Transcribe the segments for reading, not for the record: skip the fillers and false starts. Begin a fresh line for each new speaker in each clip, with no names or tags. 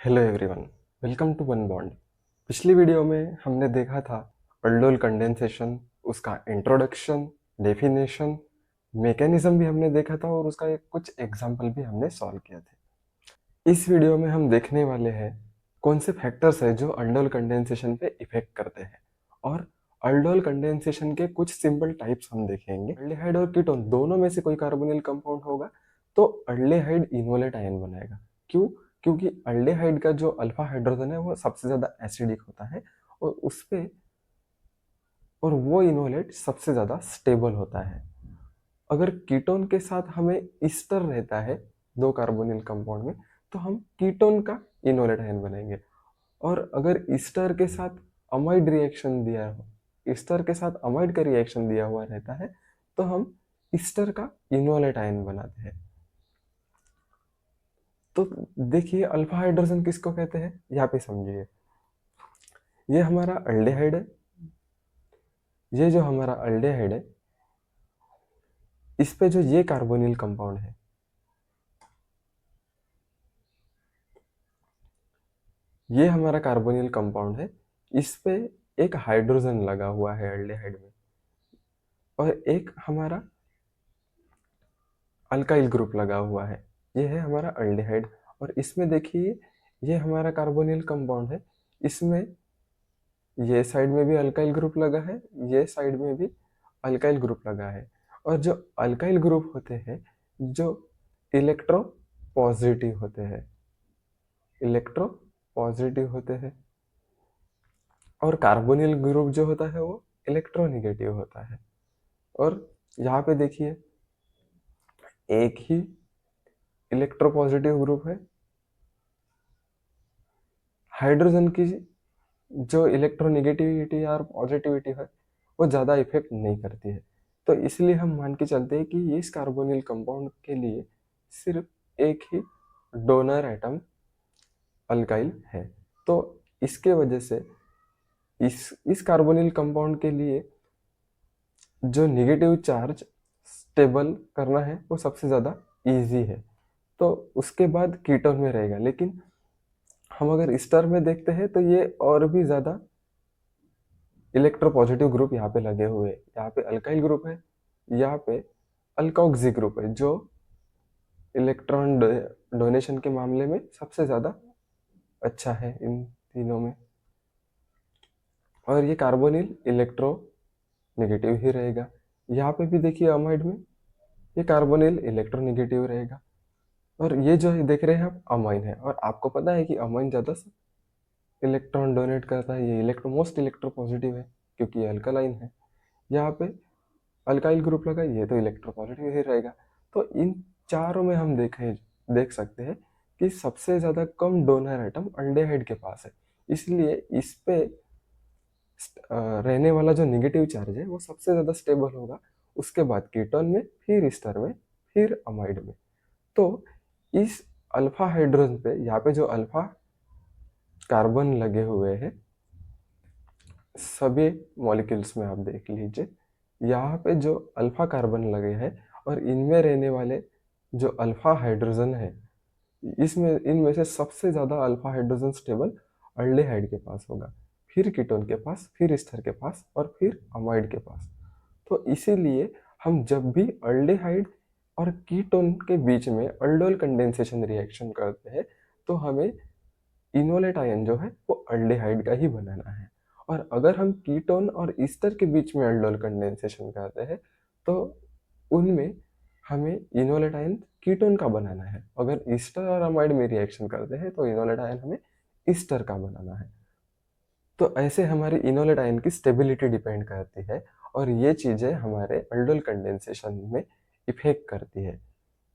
Hello everyone, welcome to one bond. पिछली video में हमने देखा था अल्डोल कंडेंसेशन, उसका इंट्रोडक्शन, डेफिनेशन, मैकेनिज्म भी हमने देखा था और उसका कुछ एग्जांपल भी हमने सॉल्व किया थे। इस वीडियो में हम देखने वाले हैं कौन से फैक्टर्स है जो अल्डोल कंडेंसेशन पे इफेक्ट करते हैं और अल्डोल कंडेंसेशन के कुछ सिंपल टाइप्स हम देखेंगे। अल्डेहाइड और कीटोन दोनों में से कोई कार्बोनिल कंपाउंड होगा तो अल्डेहाइड इनोलेट आयन बनाएगा। क्यों? क्योंकि अल्डेहाइड का जो अल्फा हाइड्रोजन है वो सबसे ज्यादा एसिडिक होता है और उसपे और वो इनोलेट सबसे ज्यादा स्टेबल होता है। अगर कीटोन के साथ हमें ईस्टर रहता है दो कार्बोनिल कंपाउंड में तो हम कीटोन का इनोलेट आयन बनाएंगे। और अगर ईस्टर के साथ अमाइड रिएक्शन दिया हो, ईस्टर के साथ अमाइड का रिएक्शन दिया हुआ रहता है तो हम ईस्टर का इनोलेट आयन बनाते हैं। तो देखिए अल्फा हाइड्रोजन किसको कहते हैं यहाँ पे समझिए। ये हमारा अल्डेहाइड है, ये जो हमारा अल्डेहाइड है इस पे जो ये कार्बोनिल कंपाउंड है, ये हमारा कार्बोनिल कंपाउंड है, इस पे एक हाइड्रोजन लगा हुआ है अल्डेहाइड में और एक हमारा अल्काइल ग्रुप लगा हुआ है। ये है हमारा अल्डेहाइड और इसमें देखिए ये हमारा कार्बोनिल कंपाउंड है, इसमें ये साइड में भी अल्काइल ग्रुप लगा है, ये साइड में भी अल्काइल ग्रुप लगा है। और जो अल्काइल ग्रुप होते हैं जो इलेक्ट्रो पॉजिटिव होते हैं, इलेक्ट्रो पॉजिटिव होते हैं और कार्बोनिल ग्रुप जो होता है वो इलेक्ट्रोनिगेटिव होता है। और यहाँ पे देखिए एक ही इलेक्ट्रो पॉजिटिव ग्रुप है, हाइड्रोजन की जो इलेक्ट्रोनिगेटिविटी और पॉजिटिविटी है वो ज़्यादा इफेक्ट नहीं करती है। तो इसलिए हम मान के चलते हैं कि इस कार्बोनिल कंपाउंड के लिए सिर्फ एक ही डोनर एटम अल्काइल है। तो इसके वजह से इस कार्बोनिल कंपाउंड के लिए जो निगेटिव चार्ज स्टेबल करना है वो सबसे ज़्यादा इजी है। तो उसके बाद कीटोन में रहेगा, लेकिन हम अगर स्टार में देखते हैं तो ये और भी ज़्यादा इलेक्ट्रोपॉजिटिव ग्रुप यहाँ पे लगे हुए हैं। यहाँ पे अल्काइल ग्रुप है, यहाँ पे अल्कोक्सी ग्रुप है जो इलेक्ट्रॉन डोनेशन के मामले में सबसे ज़्यादा अच्छा है इन तीनों में। और ये कार्बोनिल इलेक्ट्रो नेगेटिव ही रहेगा। यहाँ पे भी देखिए अमाइड में ये कार्बोनिल इलेक्ट्रोनेगेटिव रहेगा। और ये जो देख रहे हैं आप अमाइन है और आपको पता है कि अमाइन ज़्यादा इलेक्ट्रॉन डोनेट करता है, ये मोस्ट इलेक्ट्रोपॉजिटिव है क्योंकि ये अल्कलाइन है। यहाँ पे अल्काइल ग्रुप लगा, ये तो इलेक्ट्रोपॉजिटिव ही रहेगा। तो इन चारों में हम देख सकते हैं कि सबसे ज़्यादा कम डोनर एटम अल्डेहाइड के पास है, इसलिए इस पे रहने वाला जो नेगेटिव चार्ज है वो सबसे ज़्यादा स्टेबल होगा। उसके बाद कीटोन में, फिर ईस्टर में, फिर अमाइड में। तो इस अल्फा हाइड्रोजन पे यहाँ पे जो अल्फा कार्बन लगे हुए हैं सभी मॉलिक्यूल्स में आप देख लीजिए, यहाँ पे जो अल्फा कार्बन लगे हैं और इनमें रहने वाले जो अल्फा हाइड्रोजन है, इसमें इनमें से सबसे ज़्यादा अल्फा हाइड्रोजन स्टेबल अल्डेहाइड के पास होगा, फिर कीटोन के पास, फिर ईस्टर के पास और फिर अमाइड के पास। तो इसीलिए हम जब भी अल्डेहाइड और कीटोन के बीच में अल्डोल कंडेंसेशन रिएक्शन करते हैं तो हमें इनोलेट आयन जो है वो अल्डेहाइड का ही बनाना है। और अगर हम कीटोन और ईस्टर के बीच में अल्डोल कंडेंसेशन करते हैं तो उनमें हमें इनोलेट आयन कीटोन का बनाना है। अगर ईस्टर और अमाइड में रिएक्शन करते हैं तो इनोलेट आयन हमें ईस्टर का बनाना है। तो ऐसे हमारी इनोलेट आयन की स्टेबिलिटी डिपेंड करती है और ये चीज़ें हमारे अल्डोल कंडेंसेशन में इफेक्ट करती है।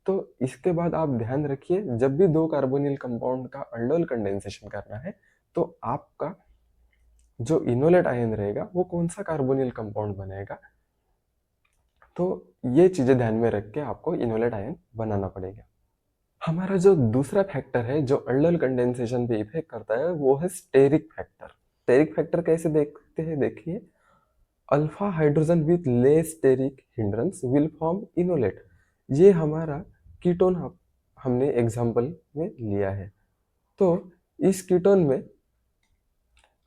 तो इसके बाद आप ध्यान रखिए, जब भी दो कार्बोनिल कंपाउंड का अल्डोल कंडेंसेशन करना है तो आपका जो इनोलेट आयन रहेगा वो कौन सा कार्बोनिल कंपाउंड बनेगा, तो ये चीजें ध्यान में रख के आपको इनोलेट आयन बनाना पड़ेगा। हमारा जो दूसरा फैक्टर है जो अल्डोल कंडेंसेशन पे इफेक्ट करता है वो है स्टेरिक फैक्टर। स्टेरिक फैक्टर कैसे देखते हैं, देखिए alpha hydrogen with less steric hindrance will form enolate. ये हमारा कीटोन हमने एग्जाम्पल में लिया है। तो इस कीटोन में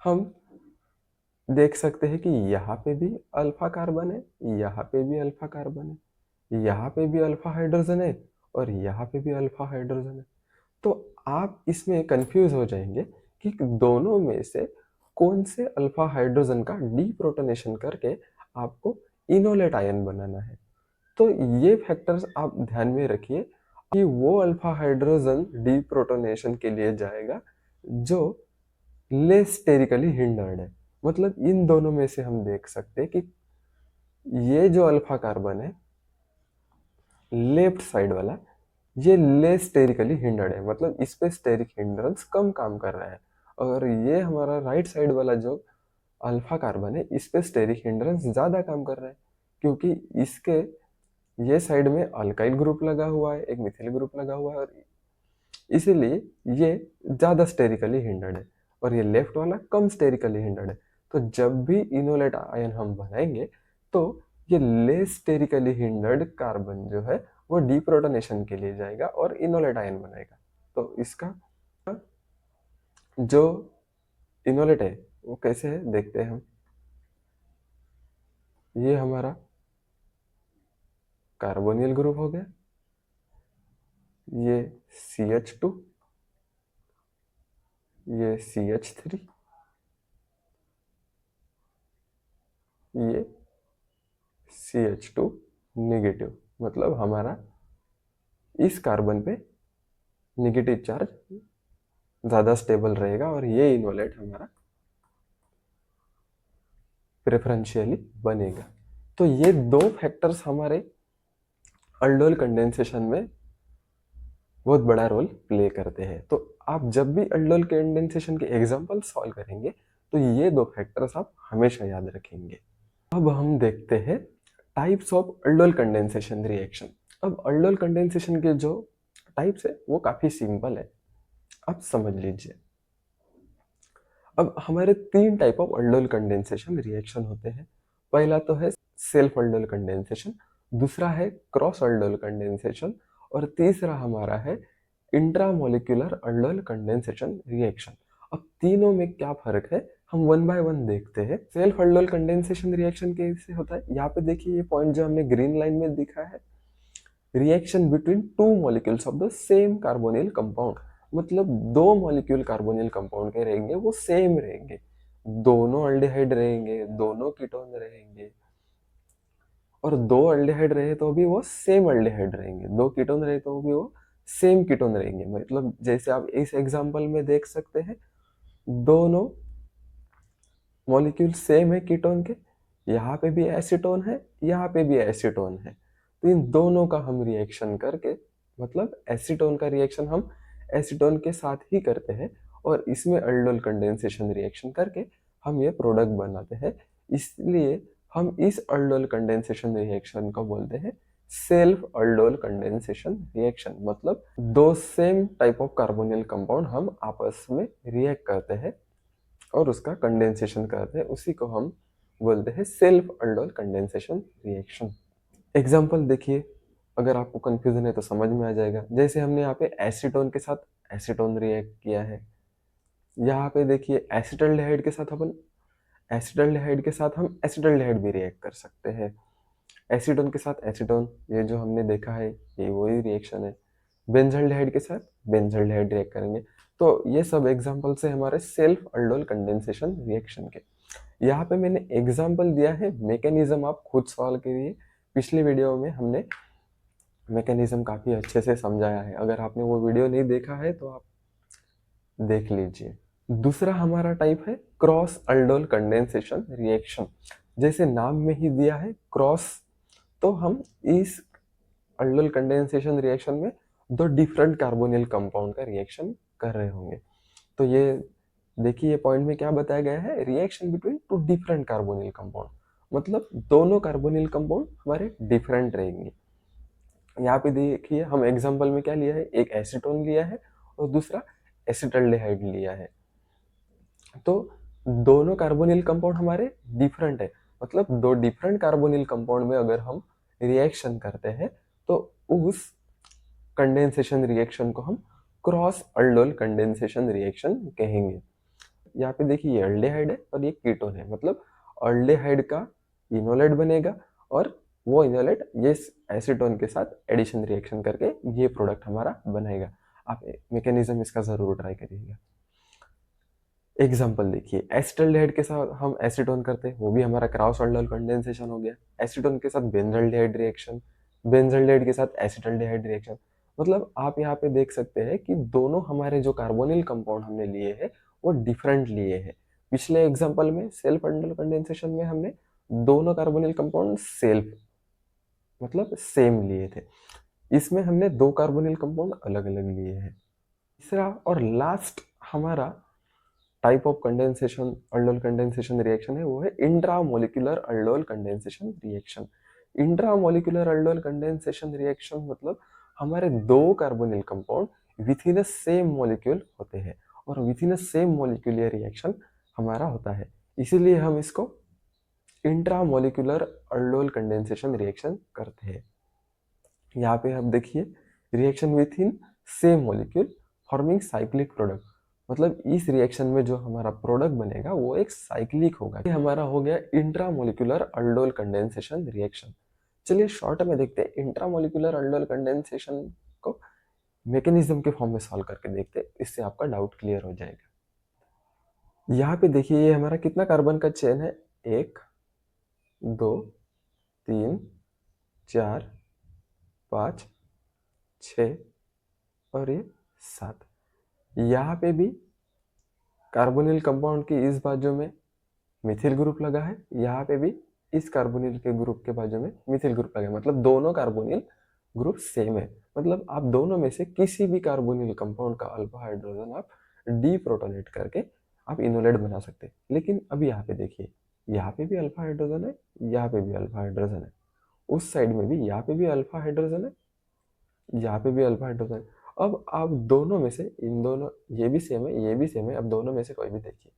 हम देख सकते हैं कि यहाँ पे भी अल्फा कार्बन है, यहाँ पे भी अल्फा कार्बन है, यहाँ पे भी अल्फा हाइड्रोजन है और यहाँ पे भी अल्फा हाइड्रोजन है। तो आप इसमें कंफ्यूज हो जाएंगे कि दोनों में से कौन से अल्फा हाइड्रोजन का डीप्रोटोनेशन करके आपको इनोलेट आयन बनाना है। तो ये फैक्टर्स आप ध्यान में रखिए कि वो अल्फा हाइड्रोजन डीप्रोटोनेशन के लिए जाएगा जो लेस स्टेरिकली हिंडर्ड है। मतलब इन दोनों में से हम देख सकते हैं कि ये जो अल्फा कार्बन है लेफ्ट साइड वाला, ये लेस स्टेरिकली हिंडर्ड है, मतलब इस पे स्टेरिक हिंड्रेंस कम काम कर रहा है। और ये हमारा राइट साइड वाला जो अल्फा कार्बन है इस पे स्टेरिक हिंड्रेंस ज्यादा काम कर रहा है, क्योंकि इसके ये साइड में अल्काइल ग्रुप लगा हुआ है, एक मिथिल ग्रुप लगा हुआ है, और इसीलिए ये ज्यादा स्टेरिकली हिंडर्ड है और ये लेफ्ट वाला कम स्टेरिकली हिंडर्ड है। तो जब भी इनोलेट आयन हम बनाएंगे तो ये लेस स्टेरिकली हिंडर्ड कार्बन जो है वो डीप्रोटोनेशन के लिए जाएगा और इनोलेट आयन बनाएगा। तो इसका जो इनोलेट है वो कैसे है देखते हैं हम। ये हमारा कार्बोनिल ग्रुप हो गया, ये CH2, ये CH3, ये CH2 नेगेटिव, मतलब हमारा इस कार्बन पे नेगेटिव चार्ज ज्यादा स्टेबल रहेगा और ये इनोलेट हमारा प्रेफरेंशियली बनेगा। तो ये दो फैक्टर्स हमारे अल्डोल कंडेंसेशन में बहुत बड़ा रोल प्ले करते हैं। तो आप जब भी अल्डोल कंडेंसेशन के एग्जांपल सॉल्व करेंगे तो ये दो फैक्टर्स आप हमेशा याद रखेंगे। अब हम देखते हैं types of aldol condensation reaction. अब अल्डोल कंडेंसेशन के जो टाइप्स है वो काफी सिंपल है, आप समझ लीजिए। अब हमारे तीन type of aldol condensation reaction होते हैं। पहला तो है सेल्फ अल्डोल कंडेंसेशन, दूसरा है क्रॉस अल्डोल कंडेंसेशन और तीसरा हमारा है इंट्रामोलिक्यूलर अल्डोल कंडेंसेशन रिएक्शन। अब तीनों में क्या फर्क है हम वन बाय वन देखते हैं। सेल्फ अल्डोल कंडेंसेशन रिएक्शन कैसे होता है, यहाँ पे देखिए ये पॉइंट जो हमने ग्रीन लाइन में दिखा है, reaction between two molecules of the same carbonyl compound, मतलब दो मॉलिक्यूल कार्बोनिल कंपाउंड के रहेंगे वो सेम रहेंगे, दोनों अल्डिहाइड रहेंगे, दोनों कीटोन रहेंगे, और दो अल्डिहाइड रहे तो भी वो सेम अल्डिहाइड रहेंगे, दो कीटोन रहे तो भी वो सेम कीटोन रहेंगे। मतलब जैसे आप इस एग्जांपल में देख सकते हैं दोनों मॉलिक्यूल सेम है कीटोन के, यहाँ पे भी एसीटोन है, यहाँ पे भी एसीटोन है, तो इन दोनों का हम रिएक्शन करके, मतलब एसीटोन का रिएक्शन हम एसीटोन के साथ ही करते हैं और इसमें अल्डोल कंडेंसेशन रिएक्शन करके हम ये प्रोडक्ट बनाते हैं। इसलिए हम इस अल्डोल कंडेंसेशन रिएक्शन को बोलते हैं सेल्फ अल्डोल कंडेंसेशन रिएक्शन। मतलब दो same type of carbonyl compound हम आपस में रिएक्ट करते हैं और उसका कंडेंसेशन करते हैं, उसी को हम बोलते हैं self aldol condensation reaction. Example देखिए, अगर आपको कंफ्यूजन है तो समझ में आ जाएगा। जैसे हमने यहाँ पे एसीटोन के साथ एसीटोन रिएक्ट किया है, यहाँ पे देखिए एसिटल्डिहाइड के साथ अपन एसिटल्डिहाइड के साथ हम एसिटल्डिहाइड भी रिएक्ट कर सकते हैं, एसीटोन के साथ एसीटोन, ये जो हमने देखा है ये वही रिएक्शन है। बेंजल्डिहाइड के साथ बेंजल्डिहाइड रिएक्ट करेंगे। तो ये सब एग्जांपल से हमारे सेल्फ अल्डोल कंडेंसेशन रिएक्शन के। यहाँ पे मैंने एग्जांपल दिया है, मैकेनिज्म आप खुद सॉल्व करिए। पिछले वीडियो में हमने मैकेनिज्म काफी अच्छे से समझाया है, अगर आपने वो वीडियो नहीं देखा है तो आप देख लीजिए। दूसरा हमारा टाइप है क्रॉस अल्डोल कंडेंसेशन रिएक्शन। जैसे नाम में ही दिया है क्रॉस, तो हम इस अल्डोल कंडेंसेशन रिएक्शन में दो डिफरेंट कार्बोनिल कंपाउंड का रिएक्शन कर रहे होंगे। तो ये देखिए, ये पॉइंट में क्या बताया गया है, reaction between two different carbonyl compound, मतलब दोनों कार्बोनिल कंपाउंड हमारे डिफरेंट रहेंगे। यहाँ पे देखिए हम एग्जांपल में क्या लिया है, एक एसीटोन लिया है और दूसरा एसिटल्डिहाइड लिया है। तो दोनों कार्बोनिल कंपाउंड हमारे डिफरेंट है, मतलब दो डिफरेंट कार्बोनिल कंपाउंड में अगर हम रिएक्शन करते हैं तो उस कंडेंसेशन रिएक्शन को हम क्रॉस अल्डोल कंडेंसेशन रिएक्शन कहेंगे। यहाँ पे देखिए ये अल्डेहाइड है और ये कीटोन है, मतलब अल्डेहाइड का इनोलेट बनेगा और वो इनोलेट ये एसीटोन के साथ एडिशन रिएक्शन करके ये प्रोडक्ट हमारा बनाएगा। आप मैकेनिज्म इसका जरूर ट्राई करिएगा। एग्जाम्पल देखिए, एसिटल्डिहाइड के साथ हम एसीटोन करते हैं, वो भी हमारा क्रॉस अल्डोल कंडेंसेशन हो गया। एसीटोन के साथ बेंजल्डिहाइड रिएक्शन, बेंजल्डिहाइड के साथ एसिटल्डिहाइड रिएक्शन। मतलब आप यहाँ पे देख सकते हैं कि दोनों हमारे जो कार्बोनिल कंपाउंड हमने लिए हैं वो डिफरेंट लिए हैं। पिछले एग्जाम्पल में सेल्फ अल्डोल कंडेंसेशन में हमने दोनों कार्बोनिल कंपाउंड सेल्फ मतलब सेम लिए थे, इसमें हमने दो कार्बोनिल कंपाउंड अलग अलग लिए हैं। तीसरा और लास्ट हमारा type of condensation aldol condensation reaction है वो है intramolecular aldol condensation reaction. Intramolecular aldol condensation reaction मतलब हमारे दो carbonyl compound with in a same molecule होते हैं और with in a same molecule ये रिएक्शन हमारा होता है, इसीलिए हम इसको इंट्रामोलिकुलर अल्डोल कंडेंसेशन रिएक्शन करते हैं। यहाँ पे आप देखिए reaction with in same molecule forming cyclic product, मतलब इस रिएक्शन में जो हमारा प्रोडक्ट बनेगा वो एक साइक्लिक होगा। ये हमारा हो गया इंट्रामोलिकुलर अल्डोल कंडेंसेशन रिएक्शन। चलिए शॉर्ट में देखते हैं इंट्रामोलिकुलर अल्डोल कंडेंसेशन को मैकेनिज्म के फॉर्म में सॉल्व करके देखते हैं, इससे आपका डाउट क्लियर हो जाएगा। यहाँ पे देखिए ये हमारा कितना कार्बन का चेन है, 1 2 3 4 5 6 और ये 7। यहाँ पे भी कार्बोनिल कंपाउंड की इस बाजू में मिथिल ग्रुप लगा है, यहाँ पे भी इस कार्बोनिल के ग्रुप के बाजू में मिथिल ग्रुप लगा है, मतलब दोनों कार्बोनिल ग्रुप सेम है। मतलब आप दोनों में से किसी भी कार्बोनिल कंपाउंड का अल्फा हाइड्रोजन आप डीप्रोटोनेट करके आप इनोलेट बना सकते हैं। लेकिन अभी यहाँ पे देखिए, यहाँ पे भी अल्फा हाइड्रोजन है, यहाँ पे भी अल्फा हाइड्रोजन है, उस साइड में भी यहाँ पे भी अल्फा हाइड्रोजन है, यहाँ पे भी अल्फा हाइड्रोजन। अब आप दोनों में से इन दोनों, ये भी सेम है ये भी सेम है, अब दोनों में से कोई भी देखिए,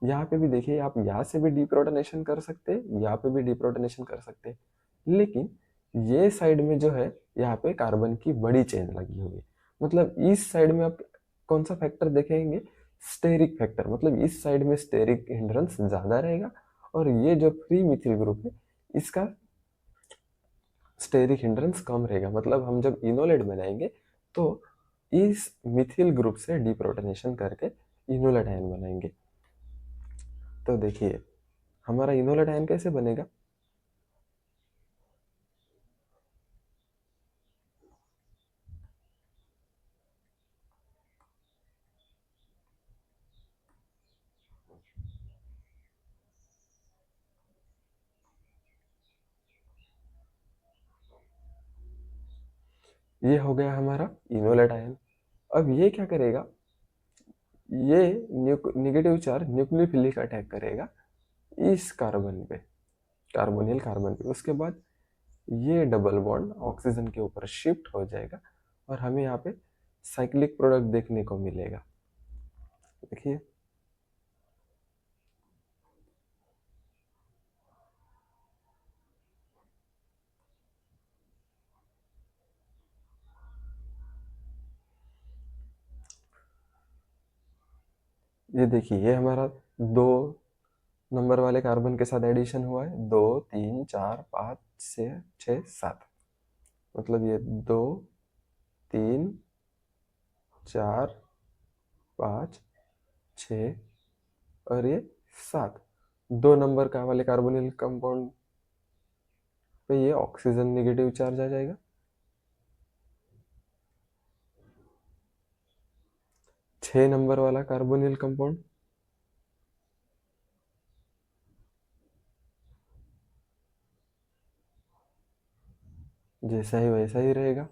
यहाँ पे भी देखिए आप यहाँ से भी डीप्रोटोनेशन कर सकते हैं, यहाँ पे भी डीप्रोटोनेशन कर सकते हैं, लेकिन ये साइड में जो है यहाँ पे कार्बन की बड़ी चेन लगी हुई है। मतलब इस साइड में आप कौन सा फैक्टर देखेंगे, स्टेरिक फैक्टर, मतलब इस साइड में स्टेरिक हिंड्रेंस ज्यादा रहेगा और ये जो फ्री मिथिल ग्रुप है इसका स्टेरिक हिंड्रेंस कम रहेगा। मतलब हम जब इनोलेट बनाएंगे तो इस मिथिल ग्रुप से डीप्रोटोनेशन करके इनोलेट आयन बनाएंगे। तो देखिए हमारा इनोलेट आयन कैसे बनेगा, ये हो गया हमारा इनोलेट आयन। अब ये क्या करेगा, ये निगेटिव चार्ज न्यूक्लियोफिलिक अटैक करेगा इस कार्बन पे, कार्बोनिल कार्बन पे, उसके बाद ये डबल बॉन्ड ऑक्सीजन के ऊपर शिफ्ट हो जाएगा और हमें यहाँ पे साइक्लिक प्रोडक्ट देखने को मिलेगा। देखिए ये देखिए ये हमारा 2 नंबर वाले कार्बन के साथ एडिशन हुआ है, 2 3 4 5 6 6 7, मतलब ये 2 3 4 5 6 और ये 7, 2 नंबर का वाले कार्बोनिल कंपाउंड पे ये ऑक्सीजन नेगेटिव चार्ज आ जाएगा। 6 नंबर वाला कार्बोनिल कंपाउंड जैसा ही वैसा ही रहेगा।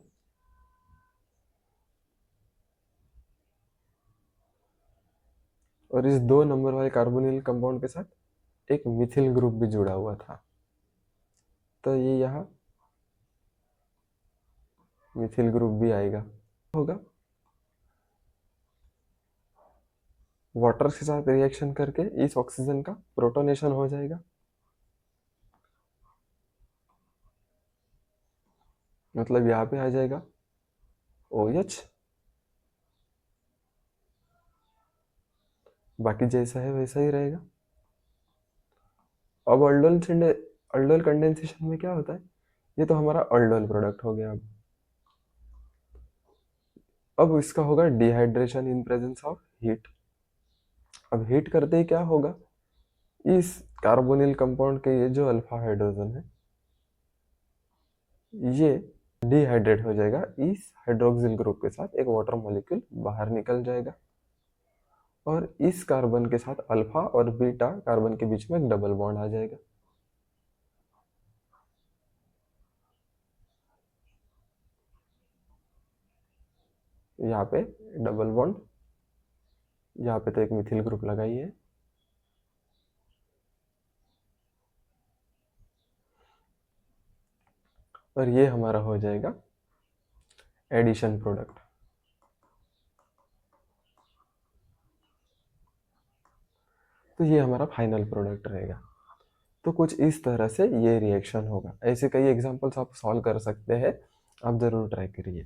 और इस 2 नंबर वाले कार्बोनिल कंपाउंड के साथ एक मिथिल ग्रुप भी जुड़ा हुआ था, तो ये यहाँ मिथिल ग्रुप भी आएगा, होगा वाटर के साथ रिएक्शन करके इस ऑक्सीजन का प्रोटोनेशन हो जाएगा, मतलब यहाँ पे आ जाएगा OH बाकी जैसा है वैसा ही रहेगा। अब अल्डोल कंडेंसेशन में क्या होता है, ये तो हमारा अल्डोल प्रोडक्ट हो गया। अब इसका होगा dehydration in presence of heat. अब हीट करते ही क्या होगा, इस कार्बोनिल कंपाउंड के ये जो अल्फा हाइड्रोजन है ये डिहाइड्रेट हो जाएगा, इस हाइड्रोक्सिल ग्रुप के साथ एक वाटर मॉलिक्यूल बाहर निकल जाएगा और इस कार्बन के साथ अल्फा और बीटा कार्बन के बीच में एक डबल बॉन्ड आ जाएगा। यहाँ पे डबल बॉन्ड, यहाँ पे तो एक मिथिल ग्रुप लगाई है। और ये हमारा हो जाएगा एडिशन प्रोडक्ट। तो ये हमारा फाइनल प्रोडक्ट रहेगा। तो कुछ इस तरह से ये रिएक्शन होगा। ऐसे कई एग्जांपल्स आप सॉल्व कर सकते हैं, आप ज़रूर ट्राई करिए।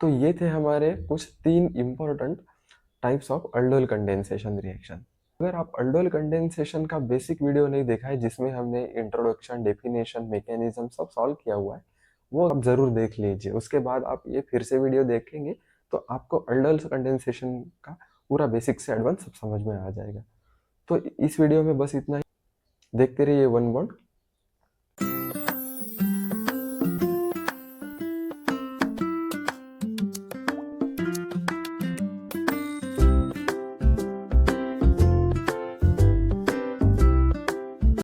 तो ये थे हमारे कुछ 3 important types of aldol condensation reaction. अगर आप अल्डोल कंडेंसेशन का बेसिक वीडियो नहीं देखा है जिसमें हमने इंट्रोडक्शन, डेफिनेशन, मैकेनिज्म सब सॉल्व किया हुआ है, वो आप ज़रूर देख लीजिए। उसके बाद आप ये फिर से वीडियो देखेंगे तो आपको अल्डोल कंडेंसेशन का पूरा बेसिक से एडवांस सब समझ में आ जाएगा। तो इस वीडियो में बस इतना ही। देखते रहिए वन बॉन्ड।